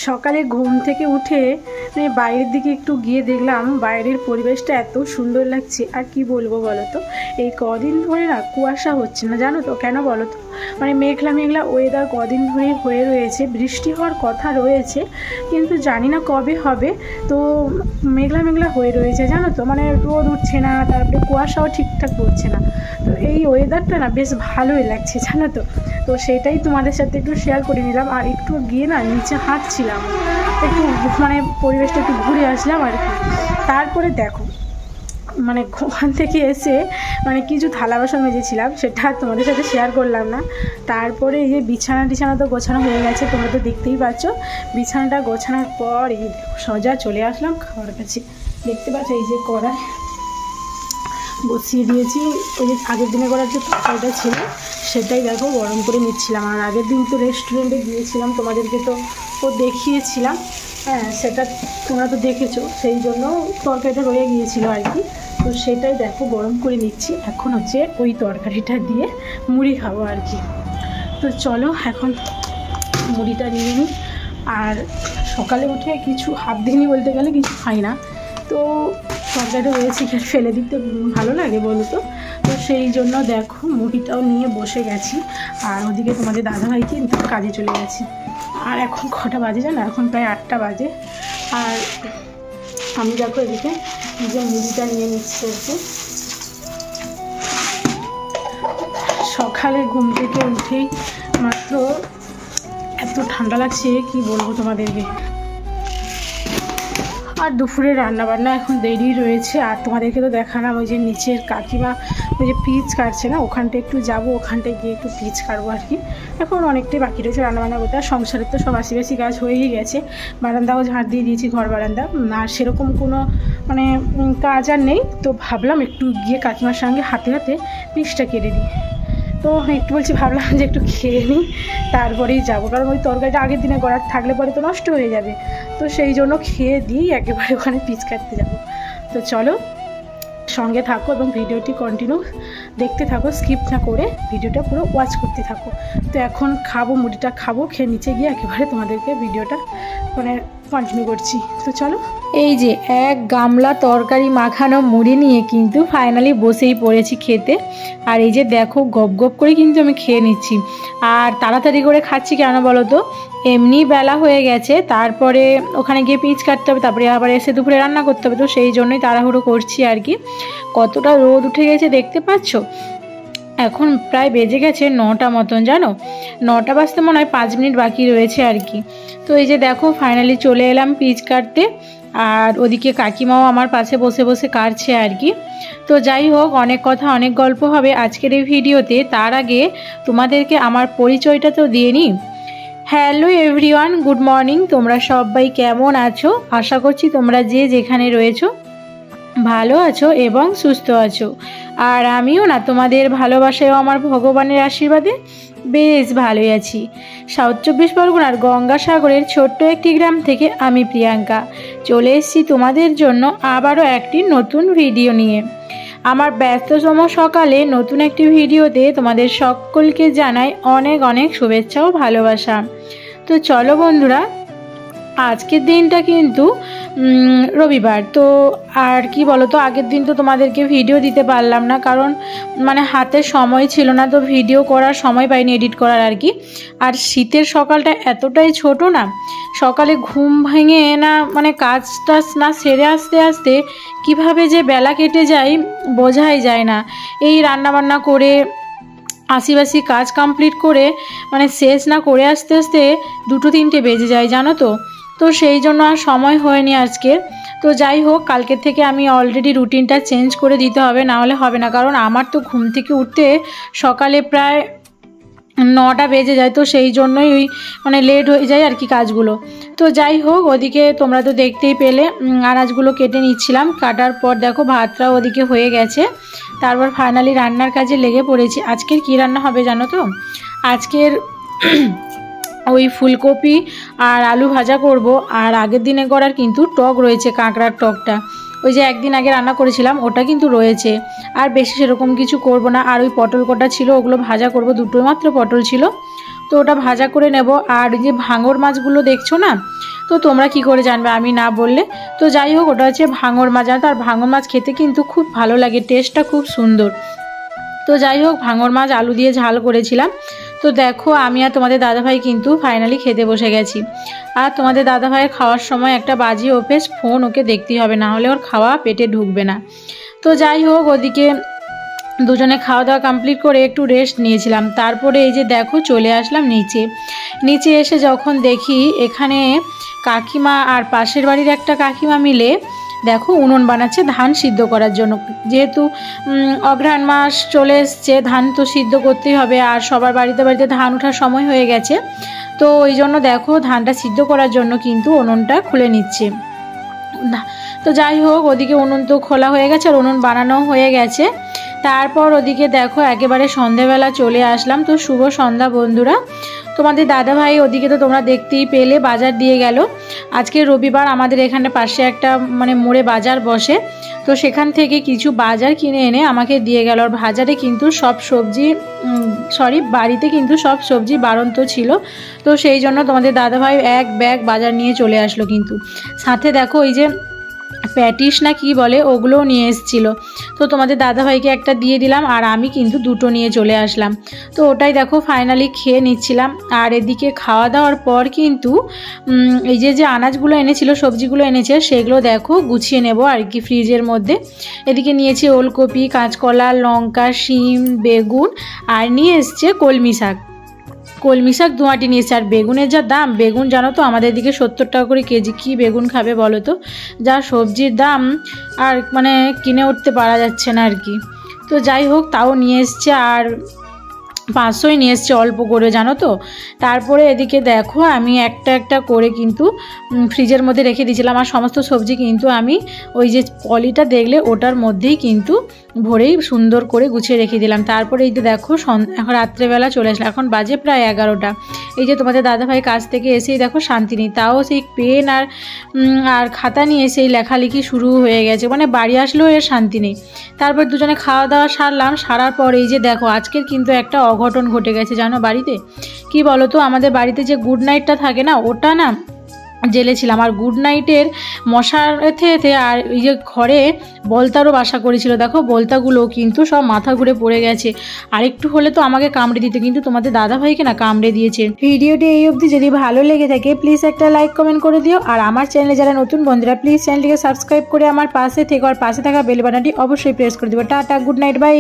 সকালে ঘুম থেকে উঠে বাইরের দিকে একটু গিয়ে দেখলাম বাইরের পরিবেশটা এত সুন্দর লাগছে। আর কি বলবো বলো তো, এই কদিন ধরে না কুয়াশা হচ্ছে না, জানো তো কেন বলো তো? মেঘলা মেঘলা ওয়েদার কদিন ধরে হয়ে রয়েছে, বৃষ্টি হওয়ার কথা রয়েছে কিন্তু জানি না কবে হবে। তো মেঘলা মেঘলা হয়ে রয়েছে জানো তো, রোদ উঠছে না, তারপরে কুয়াশাও ঠিকঠাক পড়ছে না। তো এই ওয়েদারটা না বেশ ভালোই লাগছে জানো তো। তো সেটাই তোমাদের সাথে একটু শেয়ার করে নিলাম। আর একটু গিয়ে না নিচে হাঁটছিলাম, একটু পরিবেশটা একটু ঘুরে আসলাম আর কি। তারপরে দেখো ওখান থেকে এসে কিছু থালা বাসন মেজেছিলাম, সেটা তোমাদের সাথে শেয়ার করলাম না। তারপরে এই যে বিছানা তো গোছানো হয়ে গেছে, তোমরা তো দেখতেই পাচ্ছ। বিছানাটা গোছানোর পর এই সোজা চলে আসলাম খাওয়ার কাছে। দেখতে পাচ্ছ এই যে কড়াই বসিয়ে দিয়েছি, ওই যে আগের দিনে করার যে তরকারিটা ছিল সেটাই দেখো গরম করে নিচ্ছিলাম। আর আগের দিন তো রেস্টুরেন্টে গিয়েছিলাম, তোমাদেরকে তো দেখিয়েছিলাম, হ্যাঁ সেটা তোমরা তো দেখেছো, সেই জন্য তরকারিটা রয়ে গিয়েছিল আর কি। তো সেটাই দেখো গরম করে নিচ্ছি। এখন হচ্ছে ওই তরকারিটা দিয়ে মুড়ি খাবো আর কি। তো চলো এখন মুড়িটা নিয়ে নিই। আর সকালে উঠে কিছু হাত দিইনি বলতে গেলে, কিছু খাই না, তো তরকারিটা রয়েছে ফেলে দিতে ভালো লাগে বলো তো। তো সেই জন্য দেখো মুড়িটাও নিয়ে বসে গেছি। আর ওদিকে তোমাদের দাদাভাই কিন্তু কাজে চলে গেছে। আর এখন কটা বাজে জানো, এখন প্রায় 8টা বাজে। আর আমি দেখো এদিকে যে মুড়িটা নিয়ে নিচ্ছি আর কি। সকালে ঘুম থেকে উঠেই মাত্র এত ঠান্ডা লাগছে কি বলবো তোমাদেরকে। আর দুপুরে রান্নাবান্না এখন দেরি রয়েছে। আর তোমাদেরকে তো দেখালাম ওই যে নিচের কাকিমা ওই যে পিচ কাটছে না, ওখানটা একটু যাব, ওখানটায় গিয়ে একটু পিচ কাটবো আর কি। এখন অনেকটাই বাকি রয়েছে রান্নাবান্না করতে। আর সংসারের তো সব আশি কাজ হয়েই গেছে। বারান্দাও ঝাড় দিয়ে দিয়েছি, ঘর বারান্দা। আর সেরকম কোনো কাজ আর নেই। তো ভাবলাম একটু গিয়ে কাকিমার সঙ্গে হাতে হাতে পিচটা কেটে দিই। তো একটু ভাবলাম যে একটু খেয়ে নিই, তারপরেই যাবো। কারণ ওই তরকারিটা আগের দিনে করার থাকলে পরে তো নষ্ট হয়ে যাবে। তো সেই জন্য খেয়ে দিই একেবারে ওখানে পিচ কাটতে যাবো। তো চলো সঙ্গে থাকো এবং ভিডিওটি কন্টিনিউ দেখতে থাকো, স্কিপ না করে ভিডিওটা পুরো ওয়াচ করতে থাকো। তো এখন খাবো, মুড়িটা খাবো, খেয়ে নিচে গিয়ে একেবারে তোমাদেরকে ভিডিওটা কন্টিনিউ করছি। তো চলো, এই যে এক গামলা তরকারি মাখানো মুড়ি নিয়ে কিন্তু ফাইনালি বসেই পড়েছি খেতে। আর এই যে দেখো গপ গপ করে কিন্তু আমি খেয়ে নিচ্ছি। আর তাড়াতাড়ি করে খাচ্ছি কেন বলো তো, এমনি বেলা হয়ে গেছে, তারপরে ওখানে গিয়ে পিচ কাটতে হবে, তারপরে আবার এসে দুপুরে রান্না করতে হবে। তো সেই জন্যই তাড়াহুড়ো করছি আর কি। কতটা রোদ উঠে গেছে দেখতে পাচ্ছ। এখন প্রায় বেজে গেছে 9টা মতন, জানো 9টা বাজতে মনে হয় 5 মিনিট বাকি রয়েছে আর কি। তো এই যে দেখো ফাইনালি চলে এলাম পিচ কাটতে। আর ওদিকে কাকিমাও আমার পাশে বসে বসে কাটছে আর কি। তো যাই হোক, অনেক কথা অনেক গল্প হবে আজকের এই ভিডিওতে। তার আগে তোমাদেরকে আমার পরিচয়টা তো দিয়ে নিই। Hello everyone, good morning. তোমরা সবাই কেমন আছো? আশা করছি তোমরা যে যেখানে রয়েছো ভালো আছো এবং সুস্থ আছো। আর আমিও না তোমাদের ভালোবাসায় আমার ভগবানের আশীর্বাদে বেশ ভালোই আছি। সাউথ 24 পরগনার গঙ্গাসাগরের ছোট্ট একটি গ্রাম থেকে আমি প্রিয়াঙ্কা চলে এসেছি তোমাদের জন্য আবারও একটি নতুন ভিডিও নিয়ে। আমার ব্যস্ততম সকালে নতুন একটি ভিডিওতে তোমাদের সকলকে জানাই অনেক অনেক শুভেচ্ছা ও ভালোবাসা। তো চলো বন্ধুরা, আজকের দিনটা কিন্তু রবিবার। তো আর কি বলো তো, আগের দিন তো তোমাদেরকে ভিডিও দিতে পারলাম না, কারণ হাতে সময় ছিল না, তো ভিডিও করার সময় পাইনি, এডিট করার আর কি। আর শীতের সকালটা এতটাই ছোট না, সকালে ঘুম ভেঙে না কাজ টাজ না সেরে আসতে আসতে কিভাবে যে বেলা কেটে যায় বোঝাই যায় না। এই রান্নাবান্না করে আশিবাসি কাজ কমপ্লিট করে শেষ না করে আসতে আসতে 2-3টে বেজে যায় জানো তো। তো সেই জন্য আর সময় হয়নি আজকে। তো যাই হোক, কালকে থেকে আমি অলরেডি রুটিনটা চেঞ্জ করে দিতে হবে, না হলে হবে না। কারণ আমার তো ঘুম থেকে উঠতে সকালে প্রায় 9টা বেজে যায়। তো সেই জন্যই লেট হয়ে যায় আর কি কাজগুলো। তো যাই হোক, ওদিকে তোমরা তো দেখতেই পেলে আনাজগুলো কেটে নিচ্ছিলাম। কাটার পর দেখো ভাতটাও ওদিকে হয়ে গেছে। তারপর ফাইনালি রান্নার কাজে লেগে পড়েছি। আজকের কি রান্না হবে জানো তো? আজকের ওই ফুলকপি আর আলু ভাজা করব। আর আগের দিনে করার কিন্তু টক রয়েছে, কাঁকড়ার টকটা, ওই যে একদিন আগে রান্না করেছিলাম ওটা কিন্তু রয়েছে। আর বেশি সেরকম কিছু করব না। আর ওই পটল কটা ছিল ওগুলো ভাজা করব, 2টোই মাত্র পটল ছিল, তো ওটা ভাজা করে নেব। আর ওই যে ভাঙর মাছগুলো দেখছো না, তো তোমরা কি করে জানবে আমি না বললে। তো যাই হোক, ওটা হচ্ছে ভাঙর মাছ। আর ভাঙর মাছ খেতে কিন্তু খুব ভালো লাগে, টেস্টটা খুব সুন্দর। তো যাই হোক, ভাঙর মাছ আলু দিয়ে ঝাল করেছিলাম। তো দেখো আমি আর তোমাদের দাদাভাই কিন্তু ফাইনালি খেতে বসে গেছি। আর তোমাদের দাদাভাইয়ের খাওয়ার সময় একটা বাজে অভ্যেস, ফোন ওকে দেখতেই হবে, না হলে ওর খাওয়া পেটে ঢুকবে না। তো যাই হোক, ওদিকে দুজনে খাওয়া দাওয়া কমপ্লিট করে একটু রেস্ট নিয়েছিলাম। তারপরে এই যে দেখো চলে আসলাম নিচে এসে যখন দেখি এখানে কাকিমা আর পাশের বাড়ির একটা কাকিমা মিলে দেখো উনুন বানাচ্ছে ধান সিদ্ধ করার জন্য। যেহেতু অঘ্রাণ মাস চলে এসছে, ধান তো সিদ্ধ করতেই হবে, আর সবার বাড়িতে বাড়িতে ধান ওঠার সময় হয়ে গেছে। তো ওই জন্য দেখো ধানটা সিদ্ধ করার জন্য কিন্তু উনুনটা খুলে নিচ্ছে। তো যাই হোক, ওদিকে উনুন তো খোলা হয়ে গেছে আর উনুন বানানো হয়ে গেছে। তারপর ওদিকে দেখো একেবারে সন্ধেবেলা চলে আসলাম। তো শুভ সন্ধ্যা বন্ধুরা। তোমাদের দাদাভাই ওদিকে তো তোমরা দেখতেই পেলে বাজার দিয়ে গেল। আজকে রবিবার, আমাদের এখানে পাশে একটা মোড়ে বাজার বসে। তো সেখান থেকে কিছু বাজার কিনে এনে আমাকে দিয়ে গেল। আর বাজারে কিন্তু সব সবজি বাড়িতে কিন্তু সব সবজি বাড়ন্ত ছিল। তো সেই জন্য তোমাদের দাদাভাই এক ব্যাগ বাজার নিয়ে চলে আসলো। কিন্তু সাথে দেখো ওই যে প্যাটিস না কি বলে, ওগুলোও নিয়ে এসেছিলো। তো তোমাদের দাদাভাইকে একটা দিয়ে দিলাম, আর আমি কিন্তু দুটো নিয়ে চলে আসলাম। তো ওটাই দেখো ফাইনালি খেয়ে নিচ্ছিলাম। আর এদিকে খাওয়া দাওয়ার পর কিন্তু এই যে আনাজগুলো এনেছিল, সবজিগুলো এনেছে, সেগুলো দেখো গুছিয়ে নেব আর কি ফ্রিজের মধ্যে। এদিকে নিয়েছি ওলকপি, কাঁচকলা, লঙ্কা, শিম, বেগুন, আর নিয়ে এসছে কলমি শাক। 2 আঁটি নিয়েছে। আর বেগুনের যা দাম, বেগুন জানো তো আমাদের দিকে 70 টাকা করে কেজি। কি বেগুন খাবে বলো তো, যা সবজির দাম, আর কিনে উঠতে পারা যাচ্ছে না আর কি। তো যাই হোক, তাও নিয়ে এসছে, আর 500ই নিয়ে এসছে, অল্প করে জানো তো। তারপরে এদিকে দেখো আমি একটা একটা করে কিন্তু ফ্রিজের মধ্যে রেখে দিয়েছিলাম। আর সমস্ত সবজি কিন্তু আমি ওই যে পলিটা দেখলে ওটার মধ্যেই কিন্তু ভরেই সুন্দর করে গুছিয়ে রেখে দিলাম। তারপরে এই যে দেখো এখন রাত্রেবেলা চলে আসলাম, এখন বাজে প্রায় 11টা। এই যে তোমাদের দাদাভাই কাছ থেকে এসেই দেখো শান্তি নেই, তাও সেই পেন আর খাতা নিয়ে সেই লেখালেখি শুরু হয়ে গেছে, বাড়ি আসলেও এর শান্তি নেই। তারপর দুজনে খাওয়া দাওয়া সারলাম। সারার পর এই যে দেখো আজকের কিন্তু একটা অঘটন ঘটে গেছে জানো বাড়িতে। কি বলো তো, আমাদের বাড়িতে যে গুড নাইটটা থাকে না, ওটা না জেলেছিলাম। আর গুড নাইটের মশার এতে আর এই যে ঘরে বলতারও বাসা করেছিল। দেখো বলতাগুলো কিন্তু সব মাথা ঘুরে পড়ে গেছে। আর একটু হলে তো আমাকে কামড়ে দিতে, কিন্তু তোমাদের দাদাভাইকে না কামড়ে দিয়েছে। ভিডিওটি এই অবধি যদি ভালো লেগে থাকে প্লিজ একটা লাইক কমেন্ট করে দিও। আর আমার চ্যানেলে যারা নতুন বন্ধুরা প্লিজ চ্যানেলটিকে সাবস্ক্রাইব করে আমার পাশে থেকো, আর পাশে থাকা বেল বাটনটি অবশ্যই প্রেস করে দিও। Tata, good night, by.